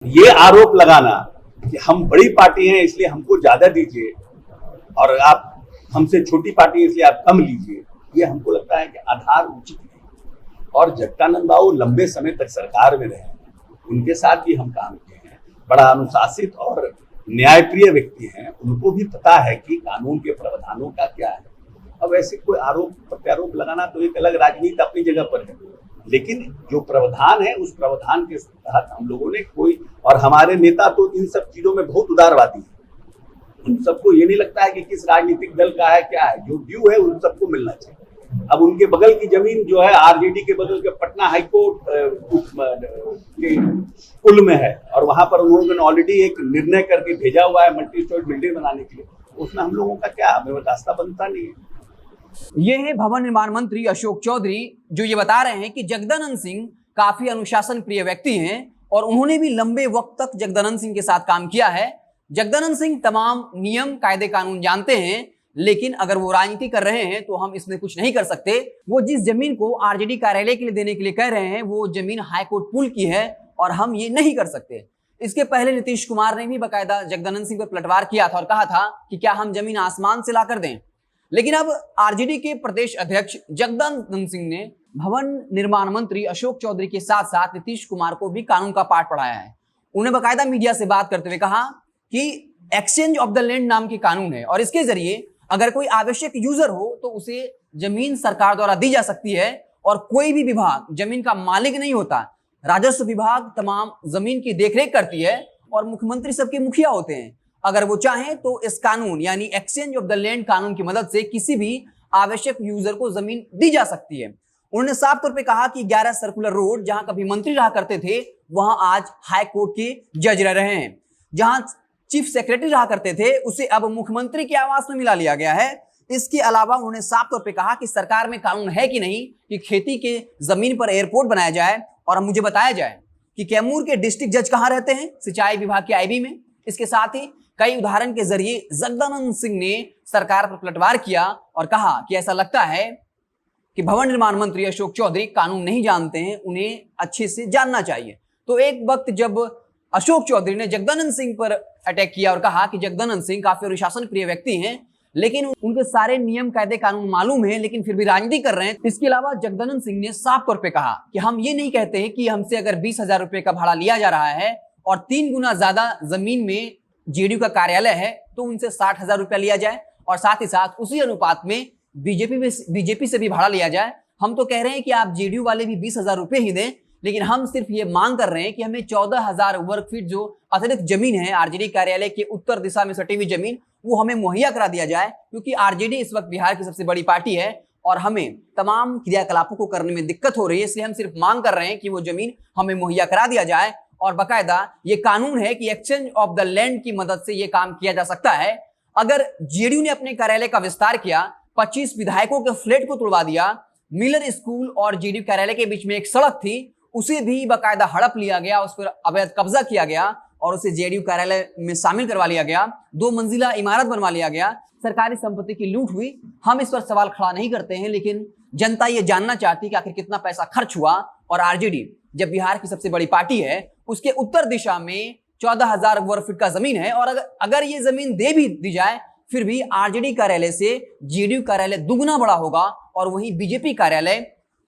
ये आरोप लगाना कि हम बड़ी पार्टी हैं इसलिए हमको ज्यादा दीजिए और आप हमसे छोटी पार्टी है इसलिए आप कम लीजिए, ये हमको लगता है कि आधार उचित नहीं। और जगदानंद बाबू लंबे समय तक सरकार में रहे, उनके साथ भी हम काम किए हैं, बड़ा अनुशासित और न्यायप्रिय व्यक्ति हैं, उनको भी पता है कि कानून के प्रावधानों का क्या है। अब ऐसे कोई आरोप प्रत्यारोप लगाना तो एक अलग राजनीति अपनी जगह पर है, लेकिन जो प्रावधान है उस प्रावधान के तहत हम लोगों ने कोई, और हमारे नेता तो इन सब चीजों में बहुत उदारवादी है, उन सबको ये नहीं लगता है कि किस राजनीतिक दल का है क्या है, जो ड्यू है उन सबको मिलना चाहिए। अब उनके बगल की जमीन जो है आरजेडी के बगल के पटना हाईकोर्ट के पुल में है और वहां पर उन्होंने ऑलरेडी एक निर्णय करके भेजा हुआ है मल्टी स्टोरी बिल्डिंग बनाने के लिए, उसमें हम लोगों का क्या हमें रास्ता बनता नहीं है। ये है भवन निर्माण मंत्री अशोक चौधरी, जो ये बता रहे हैं कि जगदानंद सिंह काफी अनुशासन प्रिय व्यक्ति हैं और उन्होंने भी लंबे वक्त तक जगदानंद सिंह के साथ काम किया है। जगदानंद सिंह तमाम नियम कायदे कानून जानते हैं, लेकिन अगर वो राजनीति कर रहे हैं तो हम इसमें कुछ नहीं कर सकते। वो जिस जमीन को आरजेडी कार्यालय के लिए देने के लिए कह रहे हैं वो जमीन हाईकोर्ट पुल की है और हम ये नहीं कर सकते। इसके पहले नीतीश कुमार ने भी बाकायदा जगदानंद सिंह पर पलटवार किया था और कहा था कि क्या हम जमीन आसमान से ला कर दें। लेकिन अब आरजेडी के प्रदेश अध्यक्ष जगदानंद सिंह ने भवन निर्माण मंत्री अशोक चौधरी के साथ साथ नीतीश कुमार को भी कानून का पाठ पढ़ाया है। उन्हें बाकायदा मीडिया से बात करते हुए कहा कि एक्सचेंज ऑफ द लैंड नाम की कानून है और इसके जरिए अगर कोई आवश्यक यूजर हो तो उसे जमीन सरकार द्वारा दी जा सकती है और कोई भी विभाग जमीन का मालिक नहीं होता। राजस्व विभाग तमाम जमीन की देखरेख करती है और मुख्यमंत्री सबके मुखिया होते हैं। अगर वो चाहें तो इस कानून यानी एक्सचेंज ऑफ द लैंड कानून की मदद से किसी भी आवश्यक यूजर को जमीन दी जा सकती है। उन्होंने साफ तौर पे कहा कि 11 सर्कुलर रोड जहां कभी मंत्री रहा करते थे वहां आज हाई कोर्ट के जज रह रहे हैं। जहां चीफ सेक्रेटरी रहा करते थे उसे अब मुख्यमंत्री के आवास में मिला लिया गया है। इसके अलावा उन्होंने साफ तौर पे कहा कि सरकार में कानून है कि नहीं कि खेती के जमीन पर एयरपोर्ट बनाया जाए और मुझे बताया जाए कि कैमूर के डिस्ट्रिक्ट जज कहां रहते हैं, सिंचाई विभाग के आईबी में। इसके साथ ही कई उदाहरण के जरिए जगदानंद सिंह ने सरकार पर पलटवार किया और कहा कि ऐसा लगता है कि भवन निर्माण मंत्री अशोक चौधरी कानून नहीं जानते हैं, उन्हें अच्छे से जानना चाहिए। तो एक वक्त जब अशोक चौधरी ने जगदानंद सिंह पर अटैक किया और कहा कि जगदानंद सिंह काफी अनुशासन प्रिय व्यक्ति हैं, लेकिन उनके सारे नियम कायदे कानून मालूम है लेकिन फिर भी राजनीति कर रहे हैं। इसके अलावा जगदानंद सिंह ने साफ तौर पे कहा कि हम ये नहीं कहते हैं कि हमसे अगर 20,000 रुपए का भाड़ा लिया जा रहा है और 3 गुना ज्यादा जमीन में जेडीयू का कार्यालय है तो उनसे 60,000 रुपया लिया जाए और साथ ही साथ उसी अनुपात में बीजेपी से भी भाड़ा लिया जाए। हम तो कह रहे हैं कि आप जेडीयू वाले भी 20,000 रुपए ही दें, लेकिन हम सिर्फ ये मांग कर रहे हैं कि हमें 14,000 वर्ग फीट जो अतिरिक्त जमीन है आरजेडी कार्यालय के उत्तर दिशा में सटी हुई जमीन वो हमें मुहैया करा दिया जाए, क्योंकि आरजेडी इस वक्त बिहार की सबसे बड़ी पार्टी है और हमें तमाम क्रियाकलापों को करने में दिक्कत हो रही है। इसलिए हम सिर्फ मांग कर रहे हैं कि वो जमीन हमें मुहैया करा दिया जाए और बाकायदा ये कानून है कि एक्सचेंज ऑफ द लैंड की मदद से ये काम किया जा सकता है। अगर जेडीयू ने अपने कार्यालय का विस्तार किया, 25 विधायकों के फ्लैट को तोड़वा दिया, मिलर स्कूल और जेडीयू कार्यालय के बीच में एक सड़क थी उसे भी बाकायदा हड़प लिया गया, उस पर अवैध कब्जा किया गया और उसे जेडीयू कार्यालय में शामिल करवा लिया गया, 2 मंजिला इमारत बनवा लिया गया, सरकारी संपत्ति की लूट हुई। हम इस पर सवाल खड़ा नहीं करते हैं, लेकिन जनता ये जानना चाहती है कि आखिर कितना पैसा खर्च हुआ। और आरजेडी जब बिहार की सबसे बड़ी पार्टी है, उसके उत्तर दिशा में 14,000 वर्ग फीट का जमीन है और अगर ये जमीन दे भी दी जाए फिर भी आरजेडी कार्यालय से जेडीयू कार्यालय दुगुना बड़ा होगा और वहीं बीजेपी कार्यालय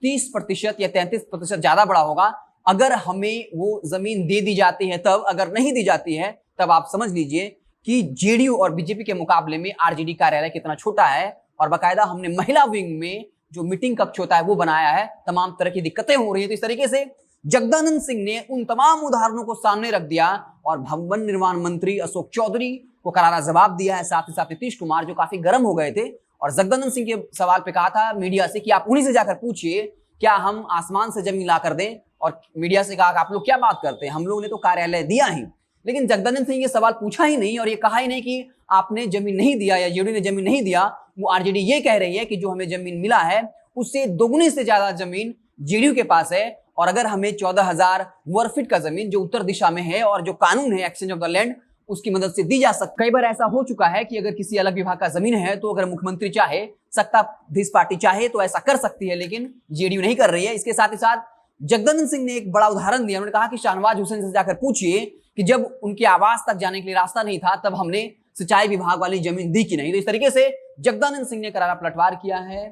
30% या 33% ज्यादा बड़ा होगा। अगर हमें वो जमीन दे दी जाती है तब, अगर नहीं दी जाती है तब आप समझ लीजिए कि जेडीयू और बीजेपी के मुकाबले में आरजेडी कार्यालय कितना छोटा है। और बाकायदा हमने महिला विंग में जो मीटिंग कक्ष होता है वो बनाया है, तमाम तरह की दिक्कतें हो रही है। तो इस तरीके से जगदानंद सिंह ने उन तमाम उदाहरणों को सामने रख दिया और भवन निर्माण मंत्री अशोक चौधरी को करारा जवाब दिया है। साथ ही साथ नीतीश कुमार जो काफी गर्म हो गए थे और जगदानंद सिंह के सवाल पे कहा था मीडिया से कि आप उन्हीं से जाकर पूछिए क्या हम आसमान से जमीन ला कर दें, और मीडिया से कहा कि आप लोग क्या बात करते हैं, हम लोगों ने तो कार्यालय दिया ही। लेकिन जगदानंद सिंह ये सवाल पूछा ही नहीं और ये कहा ही नहीं कि आपने जमीन नहीं दिया या जेडीयू ने जमीन नहीं दिया। वो आरजेडी ये कह रही है कि जो हमें जमीन मिला है उससे दोगुनी से ज्यादा जमीन जेडीयू के पास है और अगर हमें 14,000 वर्ग फीट का जमीन जो उत्तर दिशा में है और जो कानून है एक्सचेंज ऑफ द लैंड उसकी मदद से दी जा सकती। कई बार ऐसा हो चुका है कि अगर किसी अलग विभाग का जमीन है तो अगर मुख्यमंत्री चाहे, सत्ताधीश पार्टी चाहे तो ऐसा कर सकती है, लेकिन जेडीयू नहीं कर रही है। इसके साथ ही साथ जगदानंद सिंह ने एक बड़ा उदाहरण दिया। उन्होंने कहा कि शाहनवाज हुसैन से जाकर पूछिए कि जब उनके आवास तक जाने के लिए रास्ता नहीं था तब हमने सिंचाई विभाग वाली जमीन दी कि नहीं। तो इस तरीके से जगदानंद सिंह ने करारा पलटवार किया है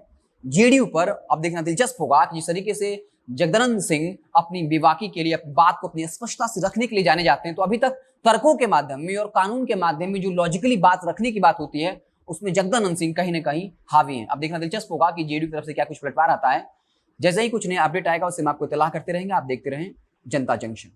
जेडीयू पर। अब देखना दिलचस्प होगा कि जिस तरीके से जगदानंद सिंह अपनी बेबाकी के लिए अपनी बात को अपनी स्पष्टता से रखने के लिए जाने जाते हैं, तो अभी तक तर्कों के माध्यम में और कानून के माध्यम में जो लॉजिकली बात रखने की बात होती है उसमें जगदानंद सिंह कहीं ना कहीं हावी हैं। अब देखना दिलचस्प होगा कि जेडीयू की तरफ से क्या कुछ पलटवार आता है। जैसे ही कुछ नया अपडेट आएगा उससे हम आपको इत्तला करते रहेंगे। आप देखते रहें जनता जंक्शन।